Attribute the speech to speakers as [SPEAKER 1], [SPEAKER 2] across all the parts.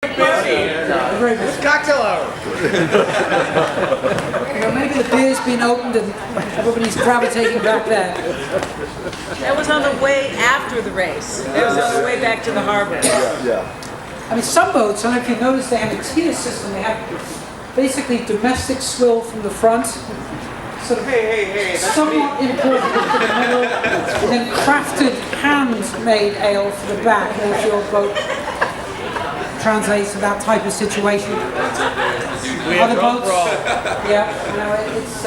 [SPEAKER 1] It's cocktail hour.
[SPEAKER 2] Maybe the beer's been opened and everybody's gravitating back there.
[SPEAKER 3] That was on the way after the race. It was on the way back to the harbor.
[SPEAKER 1] Yeah.
[SPEAKER 2] I mean, some boats, I don't know if you noticed, they have a tier system. They have basically domestic swill from the front, sort of somewhat imported into the middle, and then crafted hand-made ale for the back. And if your boat translates to that type of situation. Other boats, yeah, it's.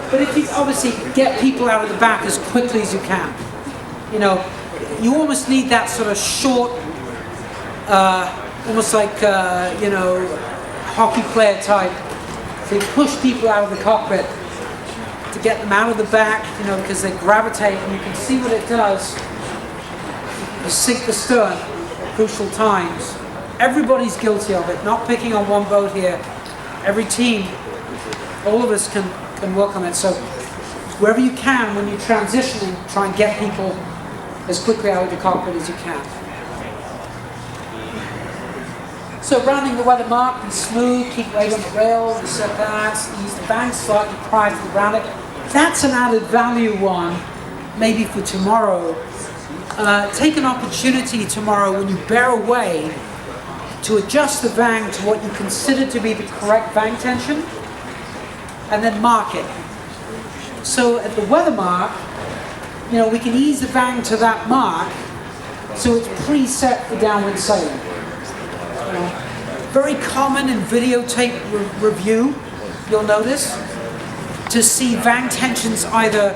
[SPEAKER 2] But if you obviously get people out of the back as quickly as you can, you almost need that sort of short, almost like hockey player type. So you push people out of the cockpit to get them out of the back, because they gravitate, and you can see what it does. You sink the stern. Crucial times. Everybody's guilty of it, not picking on one boat here. Every team, all of us can work on it. So wherever you can, when you're transitioning, try and get people as quickly out of the cockpit as you can. So rounding the weather mark, be smooth, keep weight on the rail, reset that, ease the bank slightly prior to the rounding. That's an added value one, maybe for tomorrow. Take an opportunity tomorrow when you bear away to adjust the vang to what you consider to be the correct vang tension, and then mark it. So at the weather mark, we can ease the vang to that mark, so it's preset for downwind sailing. Very common in videotape review, you'll notice, to see vang tensions either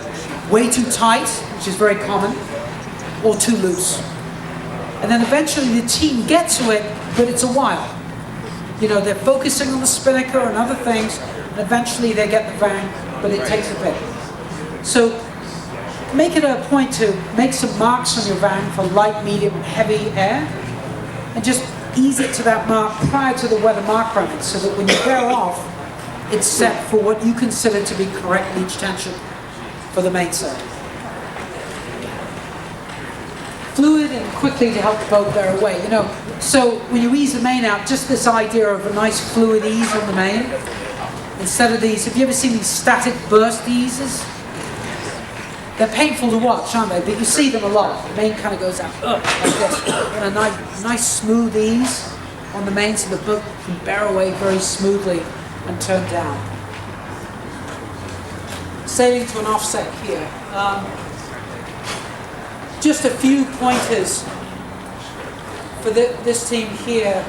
[SPEAKER 2] way too tight, which is very common, or too loose. And then eventually the team gets to it, but it's a while. They're focusing on the spinnaker and other things, and eventually they get the vang, but it takes a bit. So make it a point to make some marks on your vang for light, medium, and heavy air, and just ease it to that mark prior to the weather mark running, so that when you bear off, it's set for what you consider to be correct leach tension for the mainsail. Fluid and quickly to help the boat bear away. So when you ease the main out, just this idea of a nice fluid ease on the main, instead of these, have you ever seen these static burst eases? They're painful to watch, aren't they? But you see them a lot. The main kind of goes out like this, and a nice smooth ease on the main, so the boat can bear away very smoothly and turn down. Sailing to an offset here. Just a few pointers for this team here.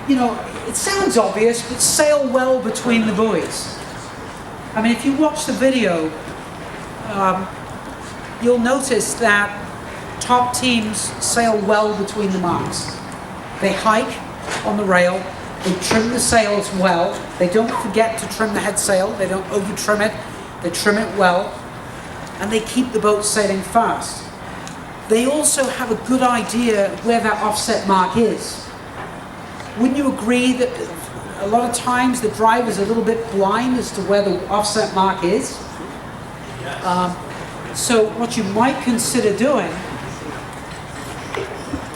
[SPEAKER 2] It sounds obvious, but sail well between the buoys. I mean, if you watch the video, you'll notice that top teams sail well between the marks. They hike on the rail, they trim the sails well, they don't forget to trim the head sail, they don't over trim it, they trim it well, and they keep the boat sailing fast. They also have a good idea where that offset mark is. Wouldn't you agree that a lot of times the driver's a little bit blind as to where the offset mark is? So what you might consider doing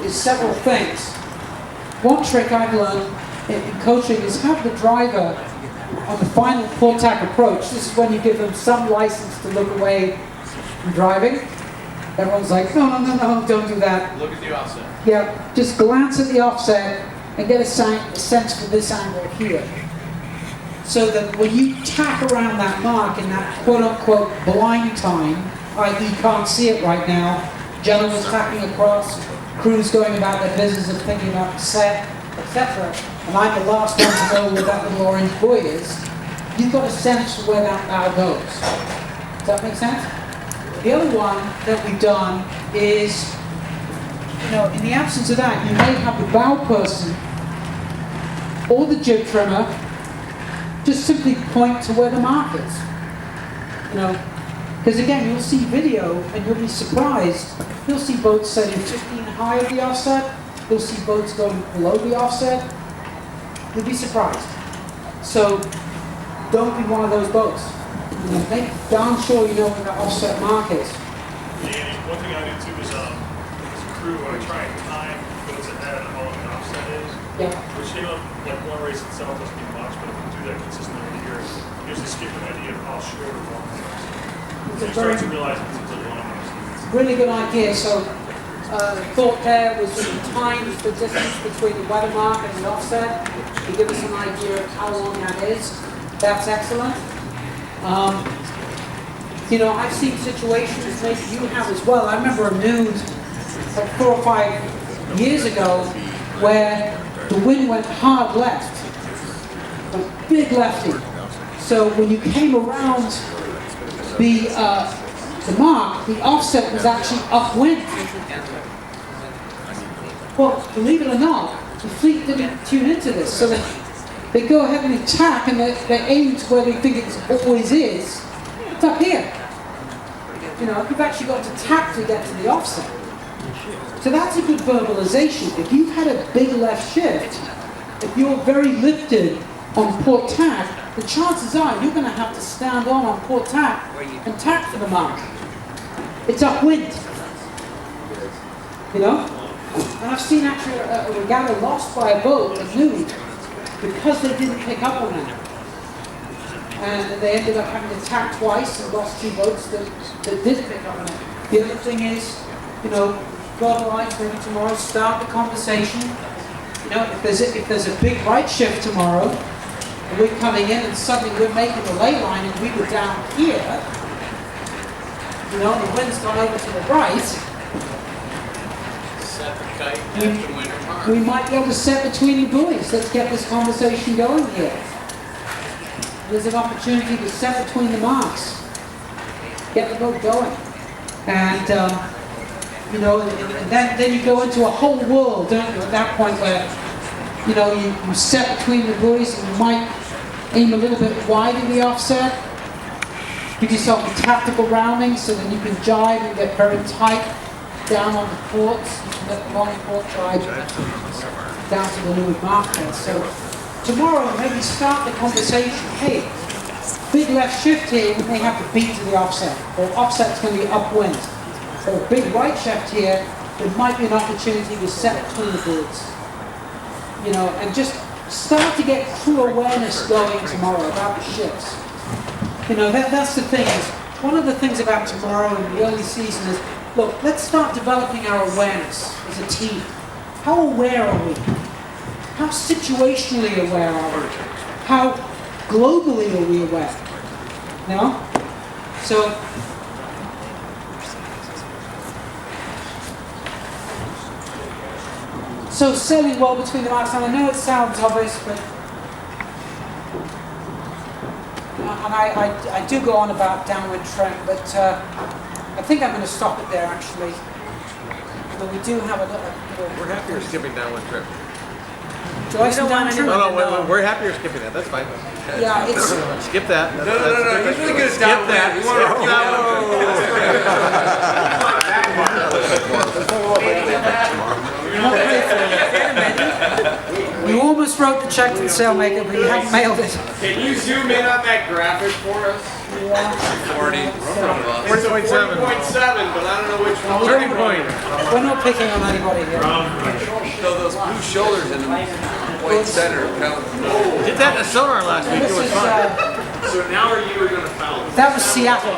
[SPEAKER 2] is several things. One trick I've learned in coaching is have the driver on the final port tack approach. This is when you give them some license to look away from driving. Everyone's like, no, don't do that.
[SPEAKER 1] Look at the offset.
[SPEAKER 2] Yeah, just glance at the offset and get a sense for this angle here. So that when you tack around that mark in that quote-unquote blind time, i.e. can't see it right now, gentlemen's tacking across, crews going about their business of thinking about the set, etc., and I'm the last one to know where that little orange buoy is, you've got a sense for where that bow goes. Does that make sense? The other one that we've done is, in the absence of that, you may have the bow person or the jib trimmer just simply point to where the mark is. Because again, you'll see video and you'll be surprised. You'll see boats sailing 15 high of the offset. You'll see boats going below the offset. You'll be surprised. So don't be one of those boats. Make darn sure you know where the offset mark is.
[SPEAKER 4] One thing I do too is as a crew, I try and time boats ahead of all the offset
[SPEAKER 2] Yeah.
[SPEAKER 1] Which, like one race itself doesn't mean much, but if you do that consistently over the years, it gives the skipper an idea of how short or long it is.
[SPEAKER 2] It's
[SPEAKER 1] So
[SPEAKER 2] a
[SPEAKER 1] you start to
[SPEAKER 2] very
[SPEAKER 1] realize it's a long race.
[SPEAKER 2] really good idea. So, thought there was some times the distance between the weather mark and the offset to give us an idea of how long that is. That's excellent. I've seen situations, maybe you have as well. I remember a nude like 4 or 5 years ago where the wind went hard left, a big lefty. So when you came around the mark, the offset was actually upwind. Well, believe it or not, the fleet didn't tune into this, so they go ahead and attack, and they aim to where they think it always is. It's up here. You've actually got to tack to get to the offset. So that's a good verbalization. If you've had a big left shift, if you're very lifted on port tack, the chances are you're going to have to stand on port tack and tack for the mark. It's upwind. And I've seen actually a regatta lost by a boat at noon because they didn't pick up on that. And they ended up having to tack twice and lost 2 boats that did pick up on it. The other thing is, God alive, maybe tomorrow, start the conversation. If there's a big right shift tomorrow, and we're coming in and suddenly we're making the ley line and we were down here, the wind's gone over to the right, we might be able to set between the buoys. Let's get this conversation going here. There's an opportunity to set between the marks, get the boat going, and then you go into a whole world, don't you? At that point, where you set between the buoys, and you might aim a little bit wide in the offset, give yourself a tactical rounding so that you can jibe and get very tight down on the ports. You can get the long port jibe down to the leeward mark there. So tomorrow, maybe start the conversation. Hey, big left shift here, we may have to beat to the offset, or offset's going to be upwind. Or a big right shift here, there might be an opportunity to set between the boards. And just start to get true awareness going tomorrow about the shifts. That's the thing. Is one of the things about tomorrow and the early season is, look, let's start developing our awareness as a team. How aware are we? How situationally aware are we? How globally are we aware? So sailing well between the marks, and I know it sounds obvious, but and I do go on about downwind trend, but I think I'm going to stop it there actually. But we do have a little.
[SPEAKER 4] We're happy you're skipping downwind trip.
[SPEAKER 2] Joyce
[SPEAKER 3] We don't want
[SPEAKER 2] downwind
[SPEAKER 3] anyone
[SPEAKER 2] trend?
[SPEAKER 4] No, we're happy you're skipping that. That's fine.
[SPEAKER 2] Yeah, it's.
[SPEAKER 4] Skip that.
[SPEAKER 5] No. He's really good at
[SPEAKER 4] Skip
[SPEAKER 5] downwind.
[SPEAKER 4] that.
[SPEAKER 5] We want to
[SPEAKER 2] You almost wrote the check to the sailmaker, but you haven't mailed it.
[SPEAKER 5] Can you zoom in on that graphic for us?
[SPEAKER 2] Yeah.
[SPEAKER 4] 40.7.
[SPEAKER 5] 40.7, but I don't know which one.
[SPEAKER 4] 30 point.
[SPEAKER 2] We're not picking on anybody here.
[SPEAKER 6] So those blue shoulders in the white center count.
[SPEAKER 4] Did that in the sonar last week. It
[SPEAKER 2] This
[SPEAKER 4] was
[SPEAKER 2] is,
[SPEAKER 4] fun.
[SPEAKER 5] So now are you going to foul?
[SPEAKER 2] that was Seattle,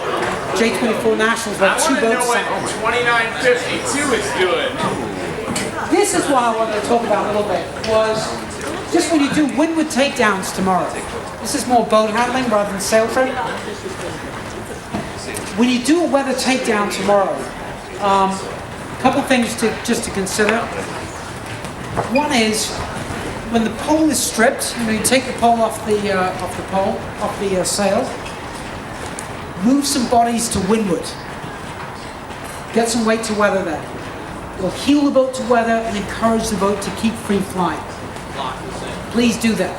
[SPEAKER 2] J24 Nationals,
[SPEAKER 5] I
[SPEAKER 2] where 2
[SPEAKER 5] want to know
[SPEAKER 2] boats
[SPEAKER 5] what
[SPEAKER 2] sank.
[SPEAKER 5] 2952 is doing.
[SPEAKER 2] This is what I wanted to talk about a little bit, was just when you do windward takedowns tomorrow. This is more boat handling rather than sail trim. When you do a weather takedown tomorrow, a couple things just to consider. One is, when the pole is stripped, you take the pole off the sail, move some bodies to windward. Get some weight to weather there. It'll heal the boat to weather and encourage the boat to keep free flying. Please do that.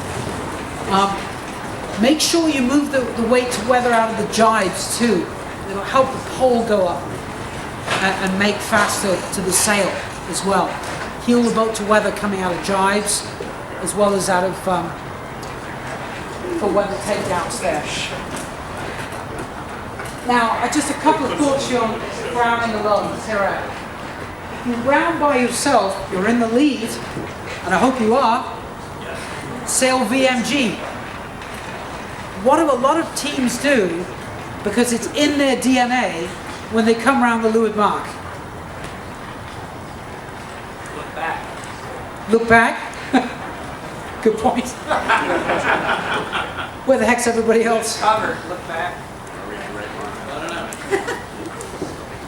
[SPEAKER 2] Make sure you move the weight to weather out of the jibes too. It'll help the pole go up and make faster to the sail as well. Heal the boat to weather coming out of jibes as well as out of for weather takedowns there. Now, just a couple of thoughts here on grounding alone. If you ground by yourself, you're in the lead, and I hope you are, sail VMG. What do a lot of teams do, because it's in their DNA, when they come around the leeward mark?
[SPEAKER 5] Look back.
[SPEAKER 2] Look back? Good point. Where the heck's everybody else?
[SPEAKER 5] Cover. Look back.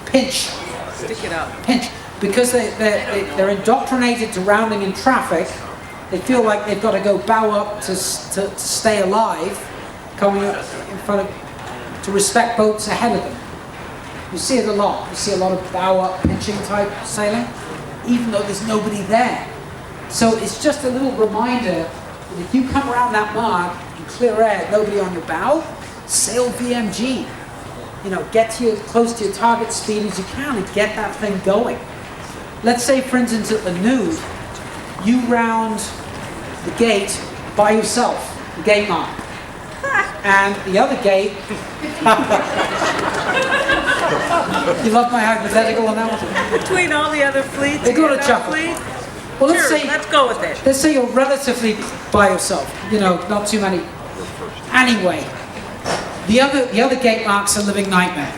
[SPEAKER 2] Pinch.
[SPEAKER 3] Stick it up.
[SPEAKER 2] Pinch. Because they're indoctrinated to rounding in traffic, they feel like they've got to go bow up to stay alive, coming up in front of, to respect boats ahead of them. You see it a lot. You see a lot of bow up pinching type sailing, even though there's nobody there. So it's just a little reminder that if you come around that mark in clear air, nobody on your bow, sail VMG. You know, get to close to your target speed as you can and get that thing going. Let's say, for instance, at the nude, you round the gate by yourself, the gate mark. And the other gate, you love my hypothetical on that one?
[SPEAKER 3] Between all the other fleets.
[SPEAKER 2] They go to
[SPEAKER 3] and our
[SPEAKER 2] chuckle.
[SPEAKER 3] fleet?
[SPEAKER 2] Well,
[SPEAKER 3] Sure, let's go with it.
[SPEAKER 2] let's say you're relatively by yourself, you know, not too many. Anyway, the other gate mark's a living nightmare,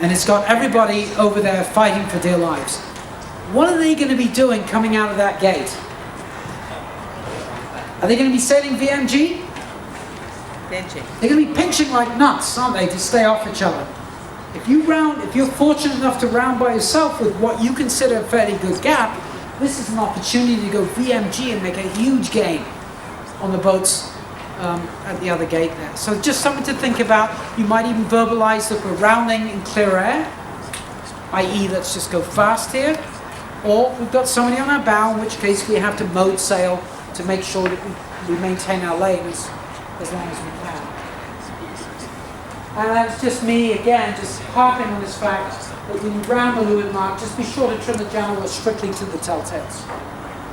[SPEAKER 2] and it's got everybody over there fighting for dear lives. What are they going to be doing coming out of that gate? Are they going to be sailing VMG?
[SPEAKER 3] Pinching.
[SPEAKER 2] They're going to be pinching like nuts, aren't they, to stay off each other? If you're fortunate enough to round by yourself with what you consider a fairly good gap, this is an opportunity to go VMG and make a huge gain on the boats at the other gate there. So just something to think about. You might even verbalize that we're rounding in clear air, i.e. let's just go fast here, or we've got somebody on our bow, in which case we have to mode sail to make sure that we maintain our lanes as long as we can. And that's just me, again, just harping on this fact that when you round the leeward mark, just be sure to trim the channel strictly to the telltales.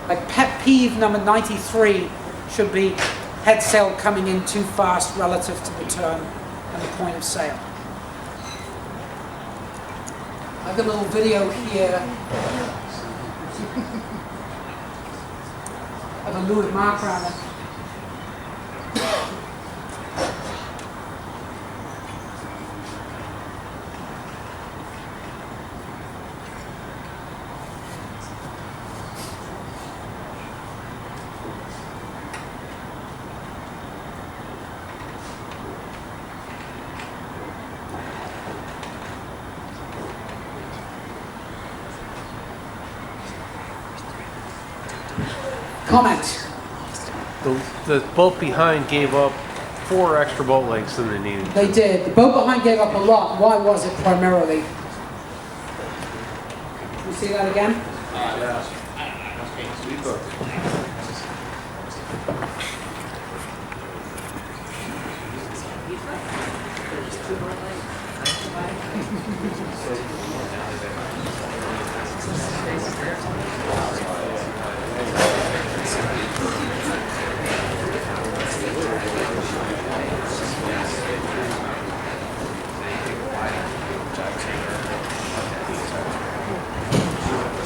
[SPEAKER 2] Like pet peeve number 93 should be head sail coming in too fast relative to the turn and the point of sail. I've got a little video here of a leeward mark rounder. Comment.
[SPEAKER 7] The boat behind gave up 4 extra boat lengths than they needed.
[SPEAKER 2] They did. The boat behind gave up a lot. Why was it primarily? You see that again?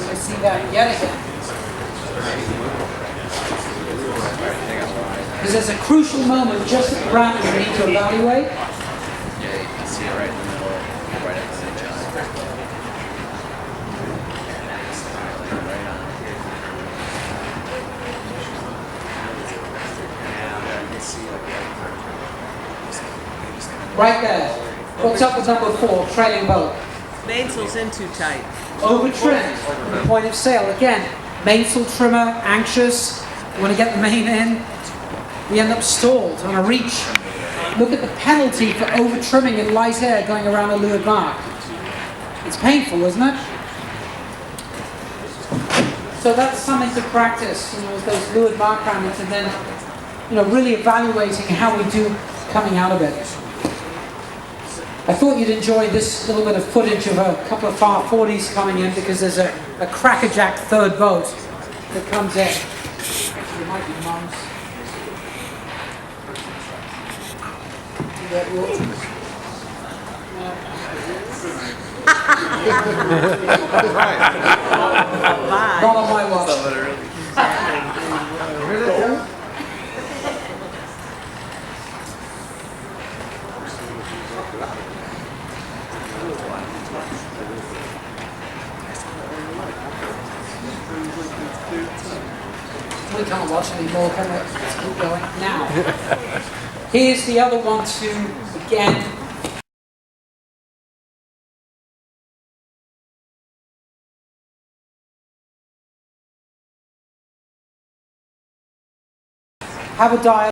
[SPEAKER 2] I see that yet again. Because there's a crucial moment just at the round that we need to evaluate.
[SPEAKER 6] Yeah, you can see it right in the middle, right at the same time.
[SPEAKER 2] Right there. What's up with number 4, trailing boat?
[SPEAKER 3] Mainsail's in too tight.
[SPEAKER 2] Over trimmed from the point of sail. Again, mainsail trimmer, anxious, want to get the main in. We end up stalled on a reach. Look at the penalty for over trimming in light air going around a leeward mark. It's painful, isn't it? So that's something to practice, you know, with those leeward mark roundings, and then, you know, really evaluating how we do coming out of it. I thought you'd enjoy this little bit of footage of a couple of par 40s coming in, because there's a crackerjack third boat that comes in. It might be mums.
[SPEAKER 3] Bye.
[SPEAKER 2] Not on my watch.
[SPEAKER 3] Exactly.
[SPEAKER 2] can't watch anymore, can we? Let's keep going. Now, here's the other one to, again, have a dialogue.